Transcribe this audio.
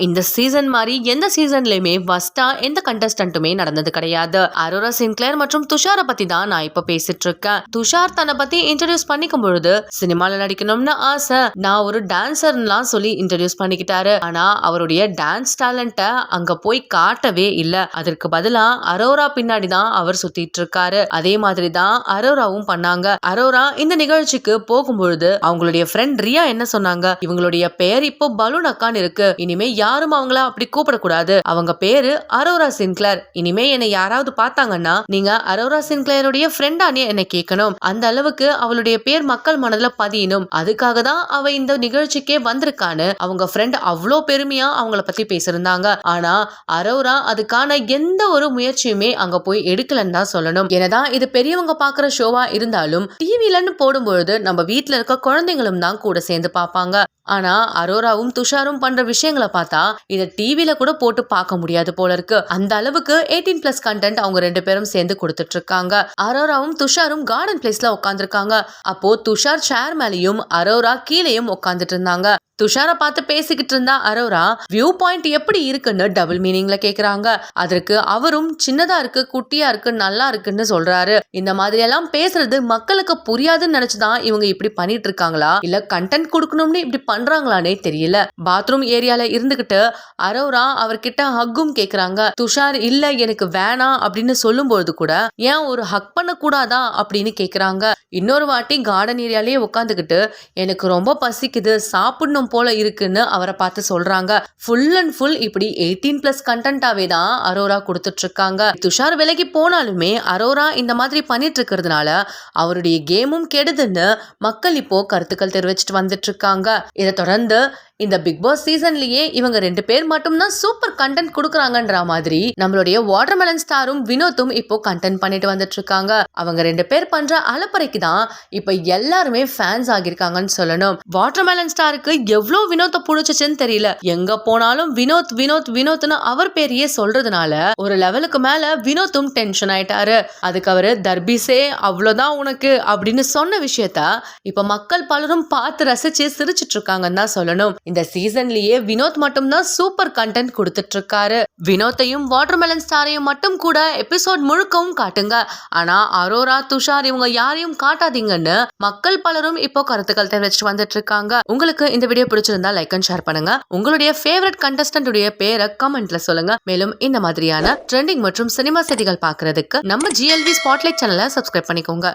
இந்த சீசன் மாதிரி எந்த சீசன்லயுமே வஸ்டா எந்த கண்டஸ்டன்ட்டுமே நடந்தது கிடையாது. அரோரா சின்க்ளேர் மற்றும் துஷாரை பத்தி தான் நான் இப்ப பேசிட்டு இருக்கேன். துஷார் தன்னை பத்தி இன்ட்ரோடியூஸ் பண்ணிக்கும் பொழுது சினிமால நடிக்கணும்னு ஆசை, நான் ஒரு டான்சர்லாம் சொல்லி இன்ட்ரோடியூஸ் பண்ணிக்கிட்டாரு. ஆனா அவருடைய டான்ஸ் டேலண்ட அங்க போய் காட்டவே இல்ல. அதற்கு பதிலா அரோரா பின்னாடி தான் அவர் சுத்திட்டு இருக்காரு. அதே மாதிரி தான் அரோராவும் பண்ணாங்க. அரோரா இந்த நிகழ்ச்சிக்கு போகும்பொழுது அவங்களுடைய ஃப்ரெண்ட் ரியா என்ன சொன்னாங்க, இவங்களுடைய பெயர் இப்போ பலூன் அக்கான்னு இருக்கு, இனிமே யாரும் அவங்கள அப்படி கூப்பிடக்கூடாது, அவங்க பேரு அரோரா சின்க்ளேர், இனிமே என்னை யாராவது பார்த்தாங்கன்னா நீங்க அரோரா சின்க்ளேருடைய ஃப்ரெண்டானே என்ன கேட்கணும், அந்த அளவுக்கு அவளுடைய பேர் மக்கள் மனதுல பதியணும், அதுக்காக தான் அவ இந்த நிகழ்ச்சிக்கே வந்திருக்கான்னு அவங்க ஃப்ரெண்ட் அவ்வளோ பெருமையா அவங்கள பத்தி பேசியிருந்தாங்க. ஆனா அரோரா அதுக்கான எந்த ஒரு முயற்சியுமே அங்க போய் எடுக்கலன்னு தான் சொல்லணும். என்னதான் இது பெரியவங்க பாக்குற ஷோவா இருந்தாலும் டிவிலன்னு போடும்பொழுது நம்ம வீட்டுல இருக்க குழந்தைங்களும் தான் கூட சேர்ந்து பார்ப்பாங்க. ஆனா அரோராவும் துஷாரும் பண்ற விஷயங்களை பார்த்தா இத டிவில கூட போட்டு பார்க்க முடியாது போல இருக்கு. அந்த அளவுக்கு 18+ கண்டென்ட் அவங்க ரெண்டு பேரும் சேர்ந்து கொடுத்துட்டு இருக்காங்க. அரோராவும் துஷாரும் கார்டன் பிளேஸ்ல உட்காந்துருக்காங்க. அப்போ துஷார் சேர் மேலையும் அரோரா கீழேயும் உட்காந்துட்டு இருந்தாங்க. துஷாரை பார்த்து பேசிக்கிட்டு இருந்தா அரோரா வியூ பாயிண்ட் எப்படி இருக்குன்னு டபுள் மீனிங்ல கேக்குறாங்க. அதற்கு அவரும் சின்னதா இருக்கு, குட்டியா இருக்கு, நல்லா இருக்குன்னு சொல்றாரு. இந்த மாதிரி எல்லாம் பேசுறது மக்களுக்கு புரியாதுன்னு நினைச்சுதான் இவங்க இப்படி பண்ணிட்டு இருக்காங்களா இல்ல கண்டென்ட் கொடுக்கணும்னு இப்படி பண்றாங்களானே தெரியல. பாத்ரூம் ஏரியால இருந்துகிட்டு அரோரா அவர்கிட்ட ஹக்கும் கேக்குறாங்க. துஷார் இல்ல எனக்கு வேணாம் அப்படின்னு சொல்லும்போது கூட ஏன் ஒரு ஹக் பண்ண கூடாதா அப்படின்னு கேக்குறாங்க. இன்னொரு வாட்டி கார்டன் ஏரியாலேயே உட்காந்துக்கிட்டு எனக்கு ரொம்ப பசிக்குது, சாப்பிடணும் போல இருக்குன்னு அவரை பார்த்து சொல்றாங்க. ஃபுல் அண்ட் ஃபுல் இப்படி 18+ கண்டென்ட்டாவே தான் அரோரா கொடுத்துட்டு இருக்காங்க. துஷார் விலகி போனாலுமே அரோரா இந்த மாதிரி பண்ணிட்டு இருக்கிறதுனால அவருடைய கேமும் கெடுதுன்னு மக்கள் இப்போ கருத்துக்கள் தெரிவிச்சுட்டு வந்துட்டு இருக்காங்க. இதை தொடர்ந்து இந்த பிக் பாஸ் சீசன்லயே இவங்க ரெண்டு பேர் மட்டும் தான் சூப்பர் கண்டென்ட் கொடுக்குறாங்கன்ற மாதிரி நம்மளுடைய வாட்டர்மெலன் ஸ்டாரும் வினோத்தும் இப்போ கண்டென்ட் பண்ணிட்டு வந்துட்டு இருக்காங்க. அவங்க ரெண்டு பேர் பண்ற அலப்பறைக்கு தான் இப்ப எல்லாருமே ஃபேன்ஸ் ஆகிருக்காங்கன்னு சொல்லணும். வாட்டர்மெலன் ஸ்டாருக்கு எவ்வளவு வினோத்தை புடிச்சுன்னு தெரியல, எங்க போனாலும் வினோத் வினோத் வினோத்னு அவர் பேரையே சொல்றதுனால ஒரு லெவலுக்கு மேல வினோத்தும் டென்ஷன் ஆயிட்டாரு. அதுக்கு அவரு தர்பீஸே அவ்வளவுதான் உனக்கு அப்படின்னு சொன்ன விஷயத்த இப்ப மக்கள் பலரும் பார்த்து ரசிச்சு சிரிச்சிட்டு இருக்காங்கன்னு தான் சொல்லணும். இந்த சீசன்லயே வினோத் மட்டும் தான் சூப்பர் கண்டென்ட் கொடுத்துட்டு இருக்காரு. வினோத்தையும் வாட்டர்மெலன் ஸ்டாரையும் மட்டும் கூட எபிசோட் முழுக்கவும் காட்டுங்க, ஆனா அரோரா துஷார் இவங்க யாரையும் காட்டாதீங்கன்னு மக்கள் பலரும் இப்போ கருத்துக்கள் தெரிவிச்சுட்டு வந்துட்டு இருக்காங்க. உங்களுக்கு இந்த வீடியோ பிடிச்சிருந்தா லைக் அண்ட் ஷேர் பண்ணுங்க. உங்களுடைய ஃபேவரட் கண்டஸ்டன்ட் உடைய பேரை கமெண்ட்ல சொல்லுங்க. மேலும் இந்த மாதிரியான ட்ரெண்டிங் மற்றும் சினிமா செய்திகள் பார்க்கிறதுக்கு நம்ம GLV ஸ்பாட்லைட் சேனலை சப்ஸ்கிரைப் பண்ணிக்கோங்க.